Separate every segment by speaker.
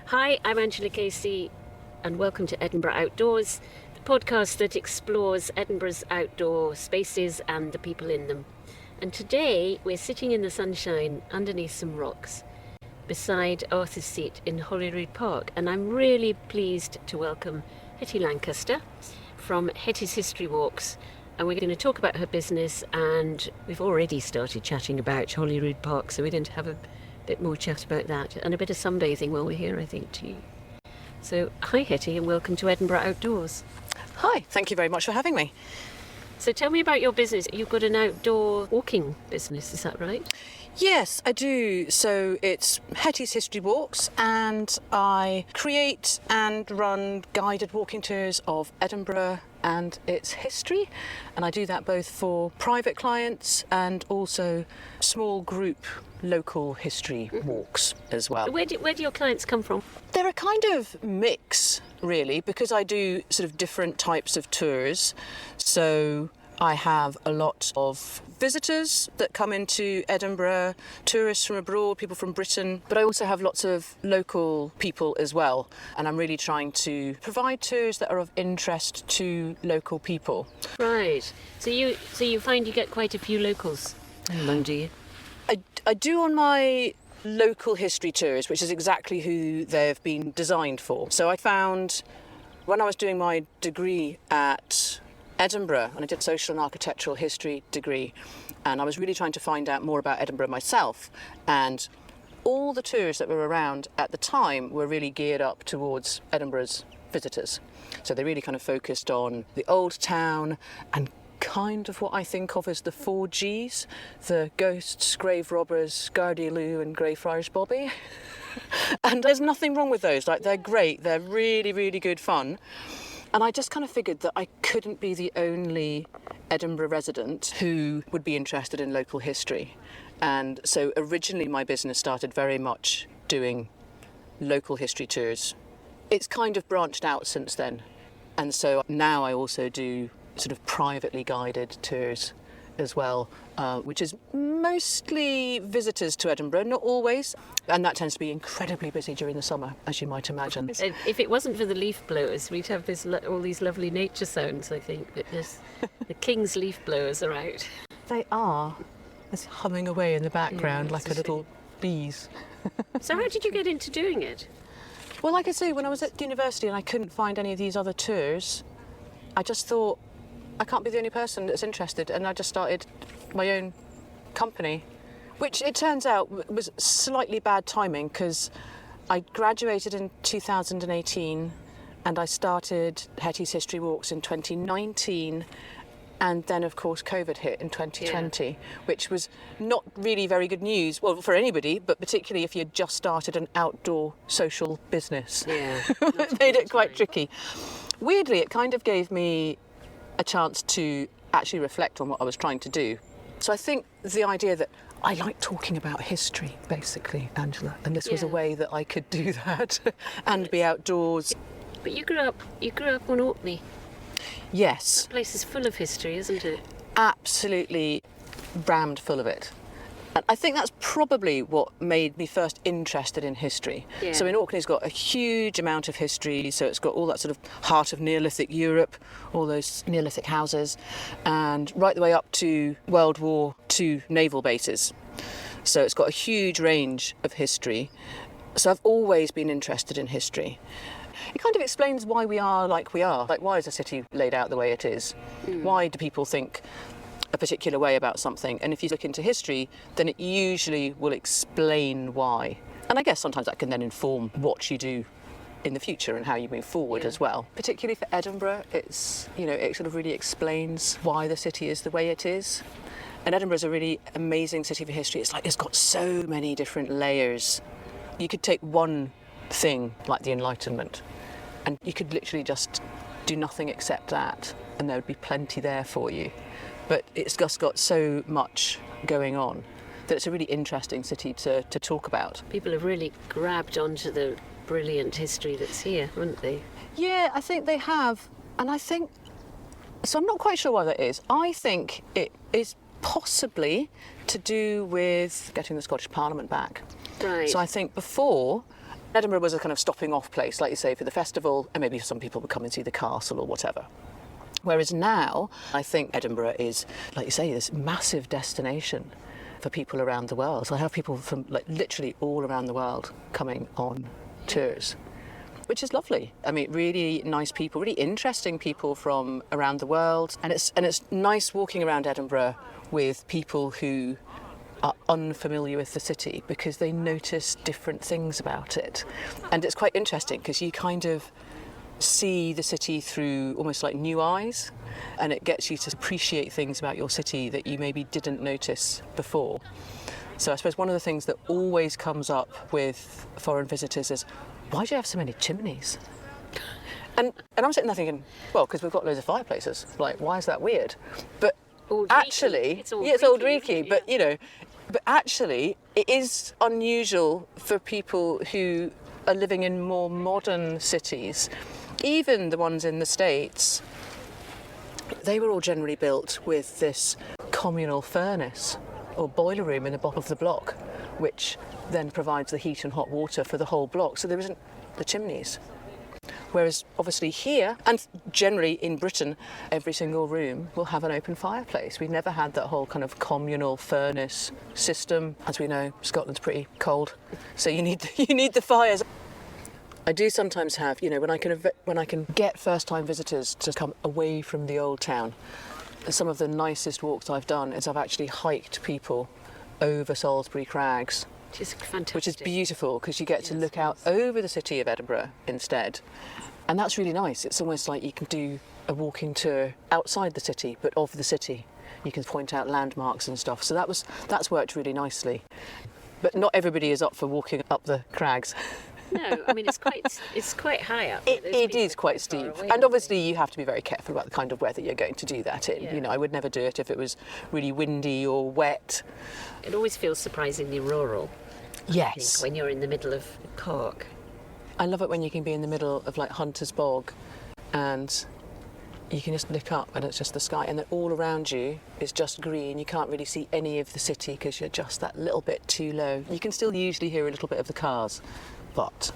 Speaker 1: Hi, I'm Angela Casey, and welcome to Edinburgh Outdoors, the podcast that explores Edinburgh's outdoor spaces and the people in them. And today we're sitting in the sunshine underneath some rocks beside Arthur's Seat in Holyrood Park, and I'm really pleased to welcome Hetty Lancaster from Hetty's History Walks. And we're going to talk about her business, and we've already started chatting about Holyrood Park, so we're going to have a bit more chat about that and a bit of sunbathing while we're here, I think, too. So, hi Hetty, and welcome to Edinburgh Outdoors.
Speaker 2: Hi, thank you very much for having me.
Speaker 1: So tell me about your business. You've got an outdoor walking business, is that right?
Speaker 2: Yes, I do. So it's Hetty's History Walks, and I create and run guided walking tours of Edinburgh and its history. And I do that both for private clients and also small group local history walks as well.
Speaker 1: Where do your clients come from?
Speaker 2: They're a kind of mix, really, because I do sort of different types of tours. So I have a lot of visitors that come into Edinburgh, tourists from abroad, people from Britain, but I also have lots of local people as well. And I'm really trying to provide tours that are of interest to local people.
Speaker 1: Right. So you find you get quite a few locals along, do you?
Speaker 2: I do on my local history tours, which is exactly who they've been designed for. So I found when I was doing my degree at Edinburgh, and I did social and architectural history degree, and I was really trying to find out more about Edinburgh myself, and all the tours that were around at the time were really geared up towards Edinburgh's visitors. So they really kind of focused on the old town and kind of what I think of as the 4Gs, the ghosts, grave robbers, Gardaí Lou and Greyfriars Bobby. And there's nothing wrong with those, like they're great, they're really, really good fun. And I just kind of figured that I couldn't be the only Edinburgh resident who would be interested in local history. And so originally my business started very much doing local history tours. It's kind of branched out since then. And so now I also do sort of privately guided tours as well, which is mostly visitors to Edinburgh, not always, and that tends to be incredibly busy during the summer, as you might imagine.
Speaker 1: If it wasn't for the leaf blowers, we'd have all these lovely nature sounds, I think, but the king's leaf blowers are out.
Speaker 2: They are. It's humming away in the background like a little bees.
Speaker 1: So how did you get into doing it?
Speaker 2: Well, like I say, when I was at university and I couldn't find any of these other tours, I just thought, I can't be the only person that's interested, and I just started my own company, which it turns out was slightly bad timing because I graduated in 2018 and I started Hetty's History Walks in 2019, and then of course COVID hit in 2020, which was not really very good news, well, for anybody, but particularly if you had just started an outdoor social business.
Speaker 1: Yeah.
Speaker 2: It made it quite tricky. Weirdly, it kind of gave me a chance to actually reflect on what I was trying to do. So I think the idea that I like talking about history, basically, Angela, and this was a way that I could do that and be outdoors.
Speaker 1: But you grew up on Orkney.
Speaker 2: Yes.
Speaker 1: That place is full of history, isn't it?
Speaker 2: Absolutely rammed full of it. And I think that's probably what made me first interested in history.
Speaker 1: Yeah.
Speaker 2: So in Orkney's got a huge amount of history, so it's got all that sort of heart of Neolithic Europe, all those Neolithic houses, and right the way up to World War II naval bases. So it's got a huge range of history. So I've always been interested in history. It kind of explains why we are like we are. Like, why is a city laid out the way it is? Why do people think a particular way about something? And if you look into history, then it usually will explain why. And I guess sometimes that can then inform what you do in the future and how you move forward as well. Particularly for Edinburgh, it's, you know, it sort of really explains why the city is the way it is. And Edinburgh is a really amazing city for history. It's like it's got so many different layers. You could take one thing like the Enlightenment and you could literally just do nothing except that, and there would be plenty there for you. But it's just got so much going on that it's a really interesting city to talk about.
Speaker 1: People have really grabbed onto the brilliant history that's here, haven't they?
Speaker 2: Yeah, I think they have. And I think, so I'm not quite sure why that is. I think it is possibly to do with getting the Scottish Parliament back.
Speaker 1: Right.
Speaker 2: So I think before, Edinburgh was a kind of stopping off place, like you say, for the festival, and maybe some people would come and see the castle or whatever. Whereas now, I think Edinburgh is, like you say, this massive destination for people around the world. So I have people from literally all around the world coming on tours, which is lovely. I mean, really nice people, really interesting people from around the world. And it's nice walking around Edinburgh with people who are unfamiliar with the city because they notice different things about it. And it's quite interesting because you kind of see the city through almost like new eyes, and it gets you to appreciate things about your city that you maybe didn't notice before. So I suppose one of the things that always comes up with foreign visitors is, why do you have so many chimneys? And I'm sitting there thinking, well, because we've got loads of fireplaces. Like, why is that weird? But
Speaker 1: Old
Speaker 2: actually,
Speaker 1: Reekie.
Speaker 2: it's old
Speaker 1: Reekie,
Speaker 2: Reekie, but but actually it is unusual for people who are living in more modern cities, even the ones in the States. They were all generally built with this communal furnace or boiler room in the bottom of the block, which then provides the heat and hot water for the whole block, so there isn't the chimneys. Whereas obviously here, and generally in Britain, every single room will have an open fireplace. We've never had that whole kind of communal furnace system. As we know, Scotland's pretty cold, so you need the fires. I do sometimes have, when I can get first-time visitors to come away from the old town. Some of the nicest walks I've done is I've actually hiked people over Salisbury Crags,
Speaker 1: Which is fantastic.
Speaker 2: which is beautiful because you get to look out over the city of Edinburgh instead. And that's really nice. It's almost like you can do a walking tour outside the city, but of the city. You can point out landmarks and stuff. So that's worked really nicely. But not everybody is up for walking up the crags.
Speaker 1: No, I mean it's quite high up.
Speaker 2: It is quite steep, and obviously you have to be very careful about the kind of weather you're going to do that in.
Speaker 1: Yeah.
Speaker 2: I would never do it if it was really windy or wet.
Speaker 1: It always feels surprisingly rural. I
Speaker 2: Yes,
Speaker 1: think, when you're in the middle of Cork.
Speaker 2: I love it when you can be in the middle of like Hunter's Bog, and you can just look up and it's just the sky, and then all around you is just green. You can't really see any of the city because you're just that little bit too low. You can still usually hear a little bit of the cars, but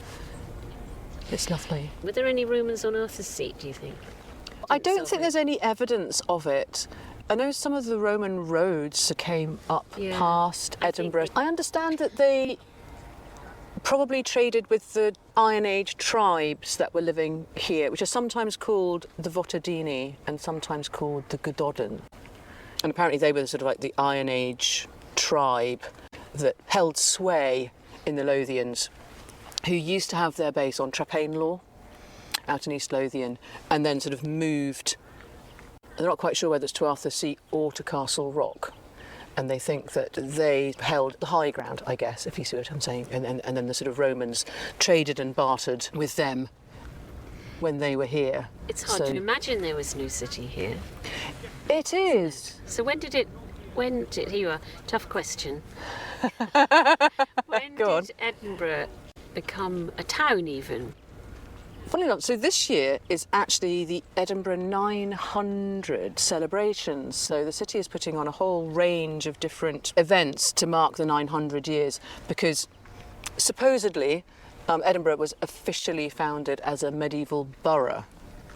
Speaker 2: it's lovely.
Speaker 1: Were there any Romans on Arthur's Seat, do you think?
Speaker 2: I don't think there's any evidence of it. I know some of the Roman roads came up
Speaker 1: Yeah,
Speaker 2: past
Speaker 1: I think
Speaker 2: Edinburgh. I understand that they probably traded with the Iron Age tribes that were living here, which are sometimes called the Votadini and sometimes called the Gododin. And apparently they were sort of like the Iron Age tribe that held sway in the Lothians, who used to have their base on Trapainlaw out in East Lothian, and then sort of moved. They're not quite sure whether it's to Arthur's Seat or to Castle Rock, and they think that they held the high ground, I guess, if you see what I'm saying, and then the sort of Romans traded and bartered with them when they were here.
Speaker 1: It's hard to imagine there was no city here.
Speaker 2: It is.
Speaker 1: So when did here you are, tough question. When
Speaker 2: Go on.
Speaker 1: did Edinburgh become a town even?
Speaker 2: Funnily enough, so this year is actually the Edinburgh 900 celebrations. So the city is putting on a whole range of different events to mark the 900 years, because supposedly Edinburgh was officially founded as a medieval borough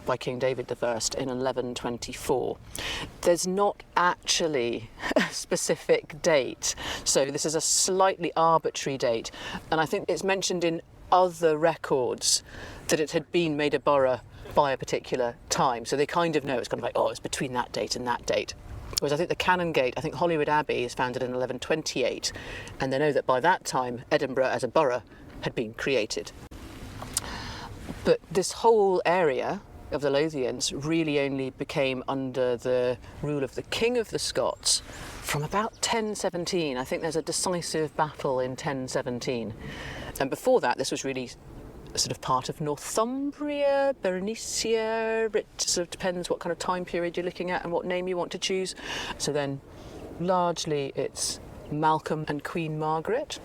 Speaker 2: by King David I in 1124. There's not actually a specific date, so this is a slightly arbitrary date, and I think it's mentioned in other records that it had been made a borough by a particular time, so they kind of know it's kind of like, oh, it's between that date and that date. Whereas I think the Canongate, I think Holyrood Abbey is founded in 1128, and they know that by that time Edinburgh as a borough had been created. But this whole area of the Lothians really only became under the rule of the King of the Scots from about 1017. I think there's a decisive battle in 1017. And before that, this was really sort of part of Northumbria, Bernicia. It sort of depends what kind of time period you're looking at and what name you want to choose. So then largely it's Malcolm and Queen Margaret.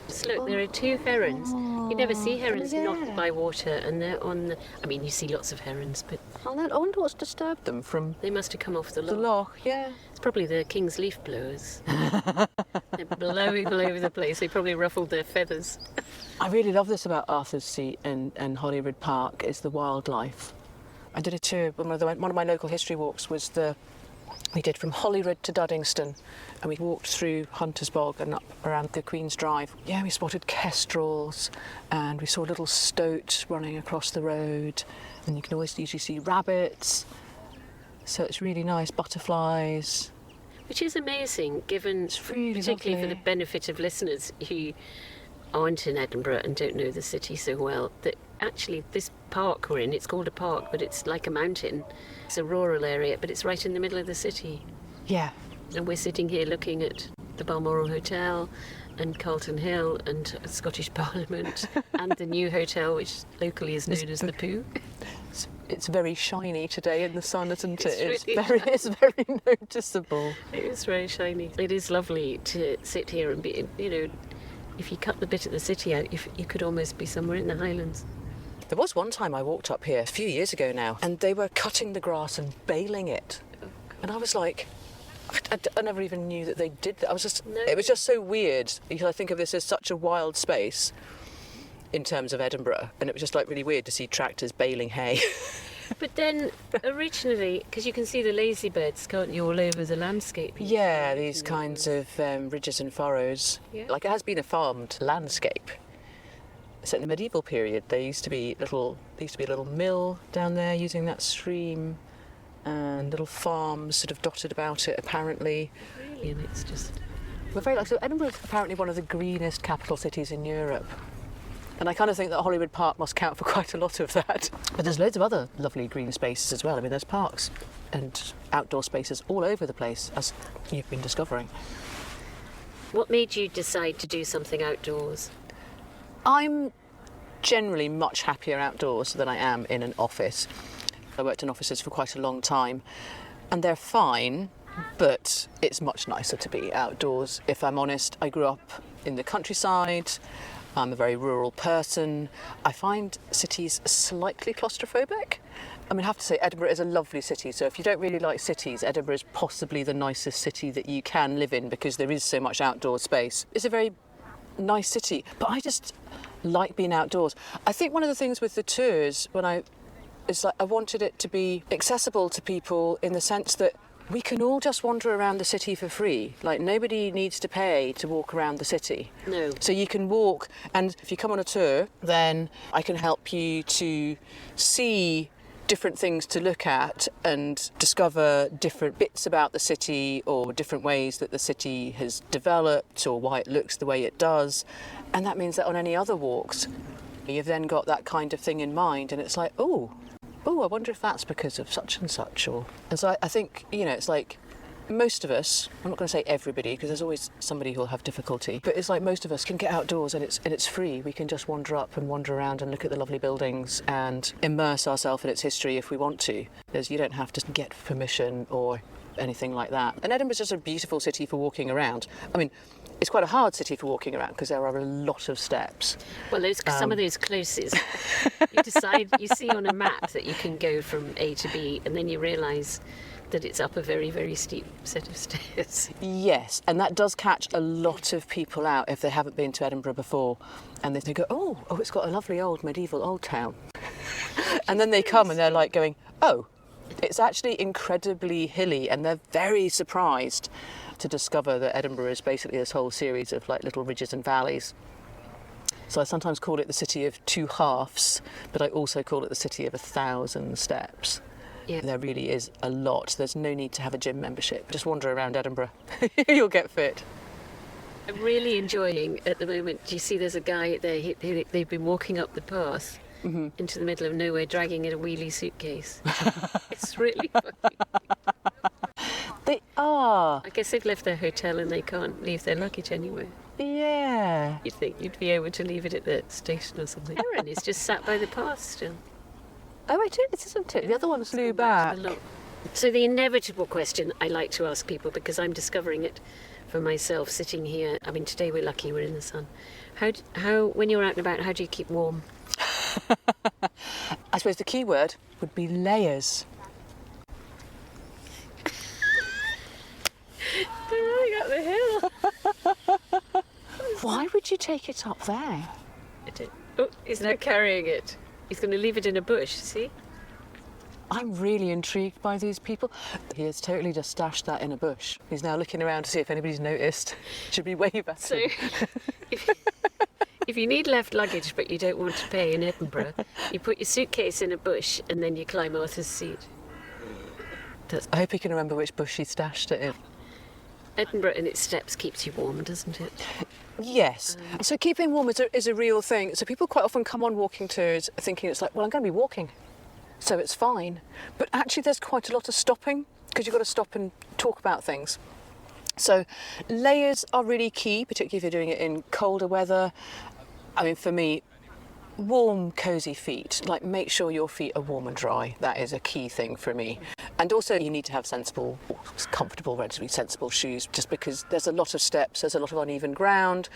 Speaker 1: Just look, there are 2 herons. You never see herons not by water, and they're on the... I mean, you see lots of herons, but
Speaker 2: I wonder what's disturbed them from
Speaker 1: they must have come off the
Speaker 2: the
Speaker 1: loch.
Speaker 2: loch. Yeah.
Speaker 1: It's probably the king's leaf blowers. They're blowing all over the place. They probably ruffled their feathers.
Speaker 2: I really love this about Arthur's Seat and Holyrood Park is the wildlife. I did a tour. One of my local history walks was we did from Holyrood to Duddingston, and we walked through Hunter's Bog and up around the Queen's Drive. Yeah, we spotted kestrels, and we saw little stoat running across the road, and you can always usually see rabbits. So it's really nice. Butterflies.
Speaker 1: Which is amazing, given,
Speaker 2: It's really
Speaker 1: particularly for
Speaker 2: lovely.
Speaker 1: the benefit of listeners who aren't in Edinburgh and don't know the city so well, that actually this park we're in, it's called a park, but it's like a mountain. It's a rural area, but it's right in the middle of the city.
Speaker 2: Yeah.
Speaker 1: And we're sitting here looking at the Balmoral Hotel and Carlton Hill and Scottish Parliament and the new hotel, which locally is known as the Poo.
Speaker 2: It's very shiny today in the sun, isn't it?
Speaker 1: It's
Speaker 2: It's very noticeable.
Speaker 1: It is very shiny. It is lovely to sit here and be, if you cut the bit of the city out, you could almost be somewhere in the Highlands.
Speaker 2: There was one time I walked up here a few years ago now, and they were cutting the grass and baling it. And I was like, I never even knew that they did that. It was just so weird, because I think of this as such a wild space in terms of Edinburgh, and it was just like really weird to see tractors baling hay.
Speaker 1: But then, originally, because you can see the lazy beds, can't you, all over the landscape?
Speaker 2: Yeah, these kinds of ridges and furrows.
Speaker 1: Yeah.
Speaker 2: Like it has been a farmed landscape. So in the medieval period, there used to be a little mill down there using that stream, and little farms sort of dotted about it. Apparently,
Speaker 1: Really, and it's just...
Speaker 2: we're very so Edinburgh is apparently one of the greenest capital cities in Europe. And I kind of think that Holyrood Park must count for quite a lot of that. But there's loads of other lovely green spaces as well. I mean, there's parks and outdoor spaces all over the place, as you've been discovering.
Speaker 1: What made you decide to do something outdoors?
Speaker 2: I'm generally much happier outdoors than I am in an office. I worked in offices for quite a long time, and they're fine, but it's much nicer to be outdoors. If I'm honest, I grew up in the countryside. I'm a very rural person. I find cities slightly claustrophobic. I mean, I have to say, Edinburgh is a lovely city, so if you don't really like cities, Edinburgh is possibly the nicest city that you can live in because there is so much outdoor space. It's a very nice city, but I just like being outdoors. I think one of the things with the tours, I wanted it to be accessible to people in the sense that we can all just wander around the city for free. Like, nobody needs to pay to walk around the city.
Speaker 1: No.
Speaker 2: So you can walk, and if you come on a tour, then I can help you to see different things to look at and discover different bits about the city or different ways that the city has developed or why it looks the way it does. And that means that on any other walks, you've then got that kind of thing in mind, and it's like, oh, I wonder if that's because of such and such. And so I think, it's like most of us, I'm not going to say everybody because there's always somebody who'll have difficulty, but it's like most of us can get outdoors and it's free. We can just wander up and wander around and look at the lovely buildings and immerse ourselves in its history if we want to. Because you don't have to get permission or anything like that. And Edinburgh's just a beautiful city for walking around. I mean, it's quite a hard city for walking around because there are a lot of steps.
Speaker 1: Well, some of those closes, you see on a map that you can go from A to B, and then you realise that it's up a very, very steep set of stairs.
Speaker 2: Yes, and that does catch a lot of people out if they haven't been to Edinburgh before. And they go, oh, it's got a lovely medieval old town. And then they come and they're like going, oh, it's actually incredibly hilly, and they're very surprised to discover that Edinburgh is basically this whole series of like little ridges and valleys. So I sometimes call it the city of two halves, but I also call it the city of 1,000 steps.
Speaker 1: Yeah.
Speaker 2: There really is a lot. There's no need to have a gym membership. Just wander around Edinburgh. You'll get fit.
Speaker 1: I'm really enjoying at the moment. Do you see there's a guy there, they've been walking up the path into the middle of nowhere dragging in a wheelie suitcase. It's really funny.
Speaker 2: They are.
Speaker 1: I guess they've left their hotel and they can't leave their luggage anywhere.
Speaker 2: Yeah.
Speaker 1: You'd think you'd be able to leave it at the station or something. Heron is just sat by the path still.
Speaker 2: Oh, it is, isn't it? The other one flew back.
Speaker 1: So the inevitable question I like to ask people, because I'm discovering it for myself sitting here. I mean, today we're lucky we're in the sun. How when you're out and about, how do you keep warm?
Speaker 2: I suppose the key word would be layers.
Speaker 1: They're running up the hill.
Speaker 2: Why would you take it up there?
Speaker 1: Oh, he's now carrying it. He's going to leave it in a bush, see?
Speaker 2: I'm really intrigued by these people. He has totally just stashed that in a bush. He's now looking around to see if anybody's noticed. Should we wave at
Speaker 1: So,
Speaker 2: him?
Speaker 1: if you need left luggage but you don't want to pay in Edinburgh, you put your suitcase in a bush and then you climb Arthur's Seat.
Speaker 2: I hope he can remember which bush he stashed it in.
Speaker 1: Edinburgh in its steps keeps you warm, doesn't it?
Speaker 2: Yes. So keeping warm is a real thing. So people quite often come on walking tours thinking it's like, well, I'm going to be walking, so it's fine. But actually there's quite a lot of stopping because you've got to stop and talk about things. So layers are really key, particularly if you're doing it in colder weather. I mean, for me, warm, cosy feet. Like, make sure your feet are warm and dry. That is a key thing for me. And also you need to have sensible, comfortable, relatively sensible shoes, just because there's a lot of steps, there's a lot of uneven ground.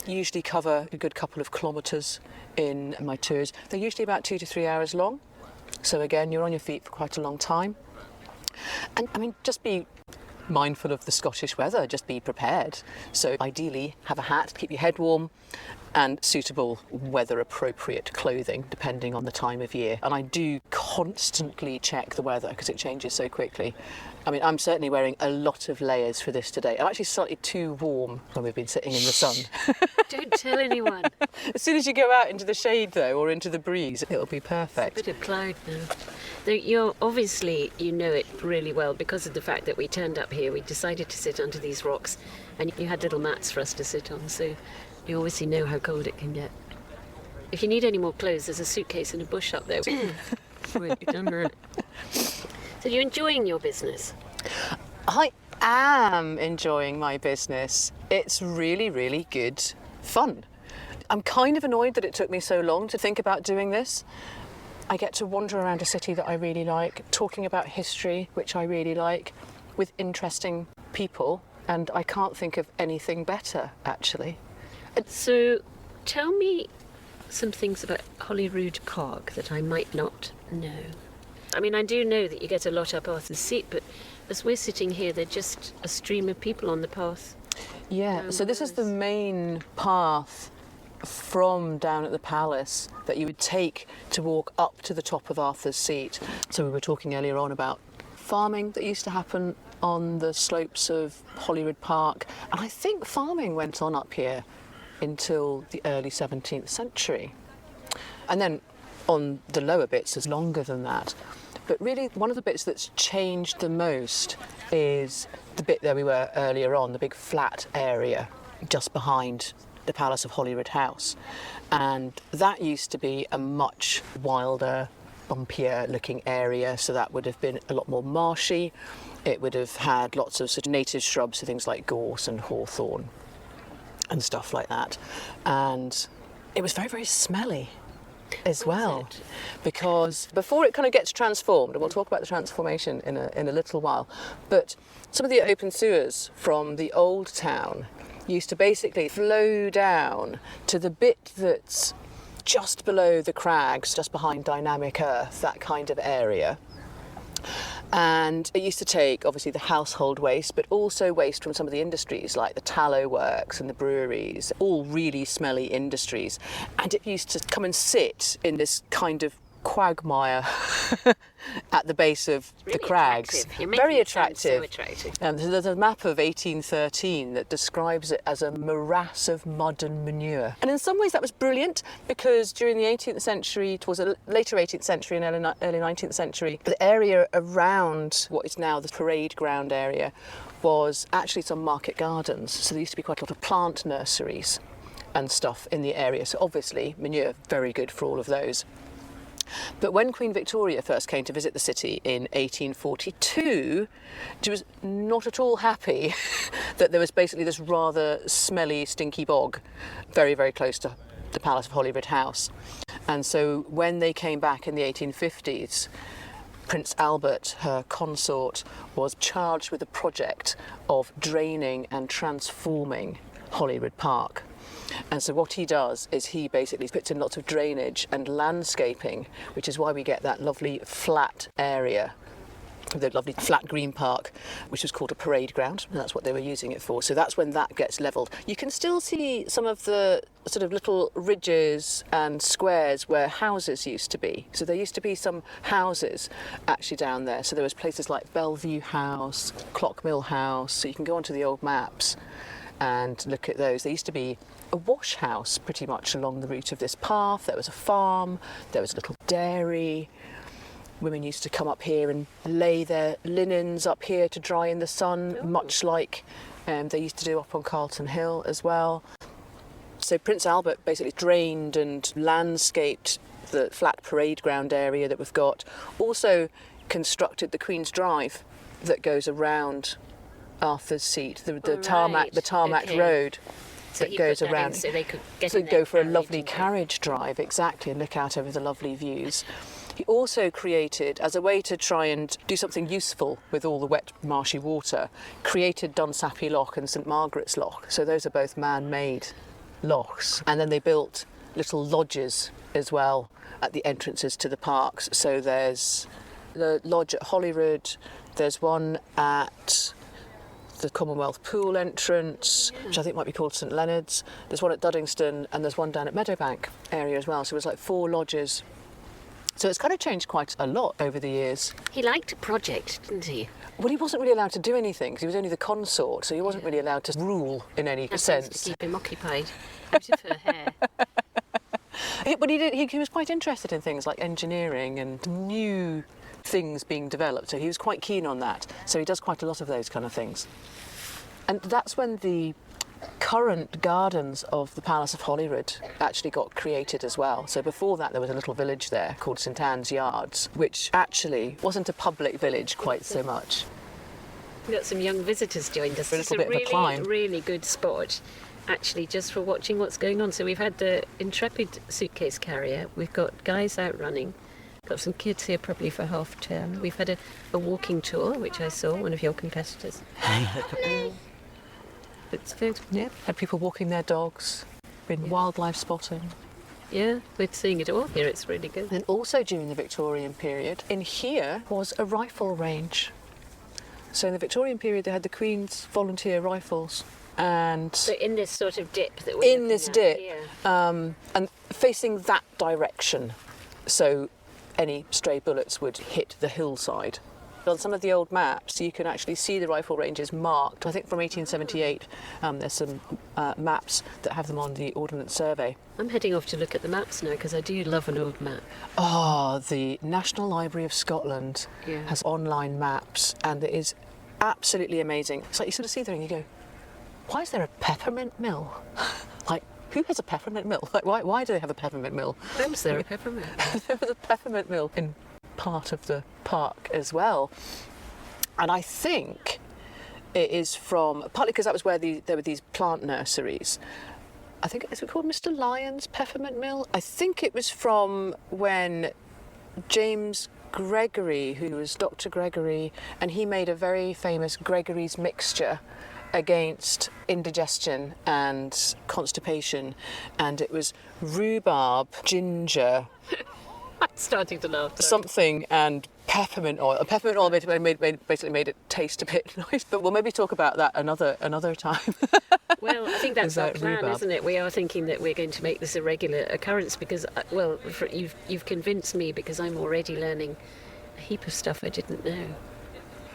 Speaker 2: Usually cover a good couple of kilometres in my tours. They're usually about 2 to 3 hours long. So again, you're on your feet for quite a long time. And I mean, just be mindful of the Scottish weather, just be prepared. So ideally have a hat, keep your head warm, and suitable weather appropriate clothing depending on the time of year. And I do constantly check the weather because it changes so quickly. I mean, I'm certainly wearing a lot of layers for this today. I'm actually slightly too warm when we've been sitting in the sun.
Speaker 1: Don't tell anyone.
Speaker 2: As soon as you go out into the shade though, or into the breeze, it'll be perfect.
Speaker 1: It's a bit of cloud now. Though you're obviously, you know it really well because of the fact that we turned up here. We decided to sit under these rocks and you had little mats for us to sit on, so you obviously know how cold it can get. If you need any more clothes, there's a suitcase and a bush up there. Really done that. So you're enjoying your business?
Speaker 2: I am enjoying my business. It's really, really good fun. I'm kind of annoyed that it took me so long to think about doing this. I get to wander around a city that I really like, talking about history, which I really like, with interesting people, and I can't think of anything better, actually.
Speaker 1: So tell me some things about Holyrood Park that I might not know. I mean, I do know that you get a lot up Arthur's Seat, but as we're sitting here, there's just a stream of people on the path.
Speaker 2: Yeah, so this is the main path from down at the palace that you would take to walk up to the top of Arthur's Seat. So we were talking earlier on about farming that used to happen on the slopes of Holyrood Park, and I think farming went on up here until the early 17th century. And then on the lower bits is longer than that. But really one of the bits that's changed the most is the bit that we were earlier on, the big flat area just behind the Palace of Holyroodhouse. And that used to be a much wilder, bumpier looking area, so that would have been a lot more marshy. It would have had lots of sort of native shrubs, so things like gorse and hawthorn and stuff like that. And it was very, very smelly as well, because before it kind of gets transformed, and we'll talk about the transformation in a little while, but some of the open sewers from the old town used to basically flow down to the bit that's just below the crags, just behind Dynamic Earth, that kind of area. And it used to take, obviously, the household waste, but also waste from some of the industries, like the tallow works and the breweries, all really smelly industries. And it used to come and sit in this kind of quagmire at the base of the crags. Very attractive.
Speaker 1: So attractive.
Speaker 2: There's a map of 1813 that describes it as a morass of mud and manure. And in some ways that was brilliant, because during the 18th century, towards the later 18th century and early 19th century, the area around what is now the parade ground area was actually some market gardens. So there used to be quite a lot of plant nurseries and stuff in the area. So obviously manure, very good for all of those. But when Queen Victoria first came to visit the city in 1842, she was not at all happy that there was basically this rather smelly, stinky bog very, very close to the Palace of Holyroodhouse. And so when they came back in the 1850s, Prince Albert, her consort, was charged with the project of draining and transforming Holyrood Park. And so what he does is he basically puts in lots of drainage and landscaping, which is why we get that lovely flat area, the lovely flat green park, which was called a parade ground, and that's what they were using it for. So that's when that gets levelled. You can still see some of the sort of little ridges and squares where houses used to be. So there used to be some houses actually down there. So there was places like Bellevue House, Clockmill House. So you can go onto the old maps and look at those. There used to be a wash house pretty much along the route of this path. There was a farm, there was a little dairy. Women used to come up here and lay their linens up here to dry in the sun, much like they used to do up on Carlton Hill as well. So Prince Albert basically drained and landscaped the flat parade ground area that we've got. Also constructed the Queen's Drive that goes around Arthur's Seat, the tarmac
Speaker 1: Okay.
Speaker 2: road
Speaker 1: So
Speaker 2: that
Speaker 1: he
Speaker 2: goes
Speaker 1: put that in
Speaker 2: around.
Speaker 1: so they could get
Speaker 2: So
Speaker 1: in there
Speaker 2: go for a
Speaker 1: carriage
Speaker 2: lovely
Speaker 1: and go.
Speaker 2: carriage drive, exactly, and look out over the lovely views. He also created, as a way to try and do something useful with all the wet marshy water, created Dunsapie Loch and St Margaret's Loch. So those are both man-made lochs. And then they built little lodges as well at the entrances to the parks. So there's the lodge at Holyrood, there's one at the Commonwealth Pool entrance, which I think might be called St Leonard's. There's one at Duddingston, and there's one down at Meadowbank area as well. So it was like 4 lodges. So it's kind of changed quite a lot over the years.
Speaker 1: He liked a project, didn't he?
Speaker 2: Well, he wasn't really allowed to do anything because he was only the consort, so he wasn't really allowed to rule in any
Speaker 1: That
Speaker 2: sense.
Speaker 1: seems to keep him occupied out of her hair.
Speaker 2: But he was quite interested in things like engineering and new things being developed, so he was quite keen on that. So he does quite a lot of those kind of things. And that's when the current gardens of the Palace of Holyrood actually got created as well. So before that there was a little village there called St Anne's Yards, which actually wasn't a public village quite so much.
Speaker 1: We've got some young visitors joined us.
Speaker 2: A little bit of a climb.
Speaker 1: Really good spot, actually, just for watching what's going on. So we've had the intrepid suitcase carrier. We've got guys out running. Got some kids here probably for half term. We've had a walking tour, which I saw, one of your competitors. It's good.
Speaker 2: Yeah, had people walking their dogs, been wildlife spotting.
Speaker 1: Yeah, we're seeing it all here. It's really good.
Speaker 2: And also during the Victorian period, in here was a rifle range. So in the Victorian period they had the Queen's Volunteer Rifles, and
Speaker 1: So in this sort of dip that we're
Speaker 2: in
Speaker 1: looking
Speaker 2: this
Speaker 1: at
Speaker 2: dip,
Speaker 1: here.
Speaker 2: and facing that direction, so any stray bullets would hit the hillside. On some of the old maps, you can actually see the rifle ranges marked. I think from 1878, there's some maps that have them on the Ordnance Survey.
Speaker 1: I'm heading off to look at the maps now because I do love an old map.
Speaker 2: Oh, the National Library of Scotland
Speaker 1: Yeah.
Speaker 2: has online maps, and it is absolutely amazing. It's like you sort of see there and you go, why is there a peppermint mill? Like, who has a peppermint mill? Like, why do they have a peppermint mill?
Speaker 1: When was there a peppermint?
Speaker 2: There was a peppermint mill in part of the park as well. And I think it is from, partly because that was where there were these plant nurseries. I think it's called Mr. Lyon's Peppermint Mill. I think it was from when James Gregory, who was Dr. Gregory, and he made a very famous Gregory's mixture against indigestion and constipation, and it was rhubarb, ginger,
Speaker 1: I'm starting to laugh. Sorry.
Speaker 2: something, and peppermint oil. Peppermint oil basically made it taste a bit nice, but we'll maybe talk about that another time.
Speaker 1: Well, I think that's our
Speaker 2: Without
Speaker 1: plan,
Speaker 2: rhubarb.
Speaker 1: isn't it? We are thinking that we're going to make this a regular occurrence because, well, you've convinced me because I'm already learning a heap of stuff I didn't know.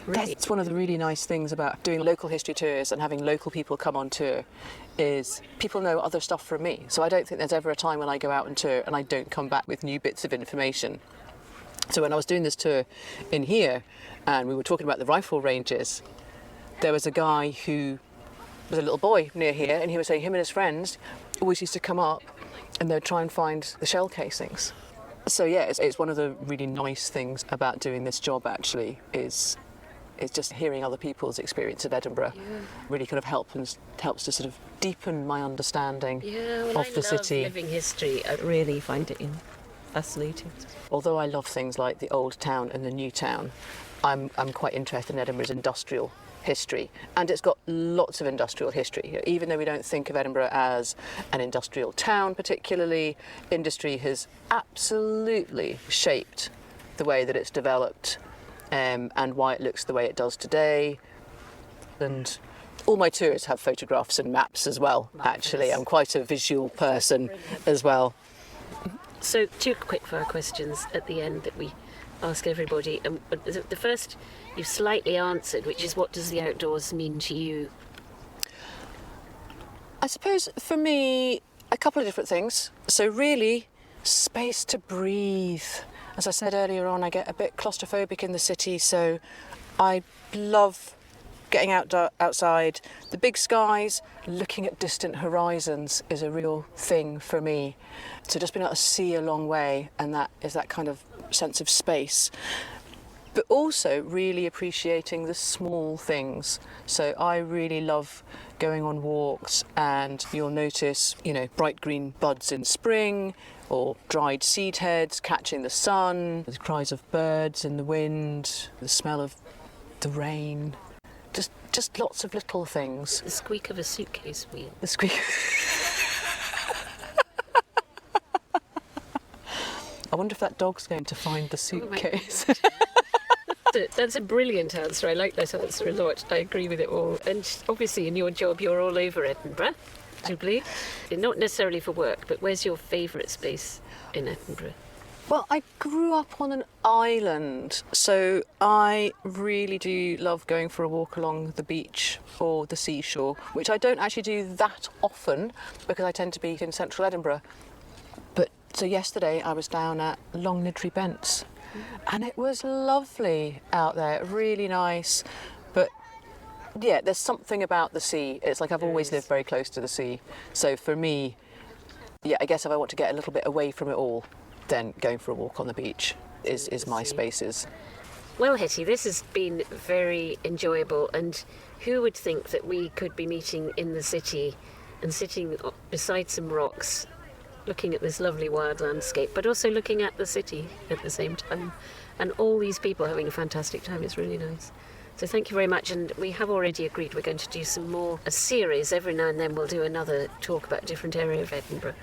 Speaker 1: Really.
Speaker 2: That's one of the really nice things about doing local history tours and having local people come on tour, is people know other stuff from me. So I don't think there's ever a time when I go out on tour and I don't come back with new bits of information. So when I was doing this tour in here and we were talking about the rifle ranges, there was a guy who was a little boy near here, and he was saying him and his friends always used to come up and they'd try and find the shell casings. So yeah, it's one of the really nice things about doing this job actually, is just hearing other people's experience of Edinburgh.
Speaker 1: Yeah.
Speaker 2: Really kind of helps to sort of deepen my understanding
Speaker 1: Yeah, well,
Speaker 2: of
Speaker 1: I
Speaker 2: the
Speaker 1: love
Speaker 2: city.
Speaker 1: living history. I really find it fascinating.
Speaker 2: Although I love things like the old town and the new town, I'm quite interested in Edinburgh's industrial history, and it's got lots of industrial history. Even though we don't think of Edinburgh as an industrial town particularly, industry has absolutely shaped the way that it's developed, and why it looks the way it does today. And all my tours have photographs and maps as well, actually. I'm quite a visual person as well.
Speaker 1: So 2 quick-fire questions at the end that we ask everybody. The first you've slightly answered, which is, what does the outdoors mean to you?
Speaker 2: I suppose for me, a couple of different things. So really, space to breathe. As I said earlier on, I get a bit claustrophobic in the city, so I love getting outside. The big skies, looking at distant horizons is a real thing for me. So just being able to see a long way, and that is that kind of sense of space. But also really appreciating the small things. So I really love going on walks, and you'll notice, bright green buds in spring, or dried seed heads catching the sun, the cries of birds in the wind, the smell of the rain. Just lots of little things.
Speaker 1: The squeak of a suitcase wheel.
Speaker 2: The squeak. I wonder if that dog's going to find the suitcase.
Speaker 1: That's a brilliant answer. I like that answer a lot. I agree with it all. And obviously in your job you're all over Edinburgh, presumably. Not necessarily for work, but where's your favourite space in Edinburgh?
Speaker 2: Well, I grew up on an island, so I really do love going for a walk along the beach or the seashore, which I don't actually do that often because I tend to be in central Edinburgh. But so yesterday I was down at Longnidrey Bents, and it was lovely out there, really nice. But yeah, there's something about the sea. It's like I've always lived very close to the sea. So for me, yeah, I guess if I want to get a little bit away from it all, then going for a walk on the beach is my spaces.
Speaker 1: Well, Hetty, this has been very enjoyable, and who would think that we could be meeting in the city and sitting beside some rocks, looking at this lovely wild landscape, but also looking at the city at the same time, and all these people having a fantastic time. It's really nice. So thank you very much, and we have already agreed we're going to do a series. Every now and then we'll do another talk about a different area of Edinburgh,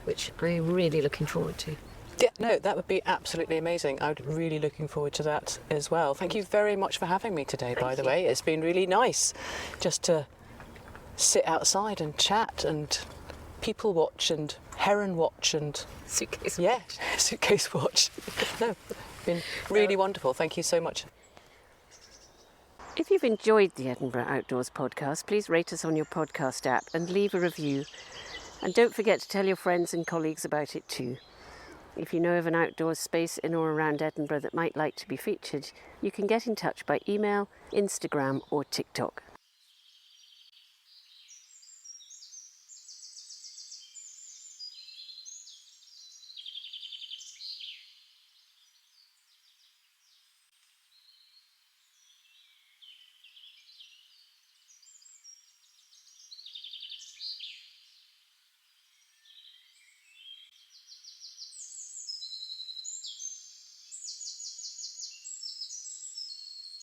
Speaker 1: which I'm really looking forward to.
Speaker 2: Yeah, no, that would be absolutely amazing. I'm really looking forward to that as well. Thank you very much for having me today, by the way. It's been really nice just to sit outside and chat and people watch and heron watch and...
Speaker 1: Suitcase
Speaker 2: yeah,
Speaker 1: watch.
Speaker 2: Suitcase watch. No, been really wonderful. Thank you so much.
Speaker 1: If you've enjoyed the Edinburgh Outdoors podcast, please rate us on your podcast app and leave a review. And don't forget to tell your friends and colleagues about it too. If you know of an outdoor space in or around Edinburgh that might like to be featured, you can get in touch by email, Instagram or TikTok.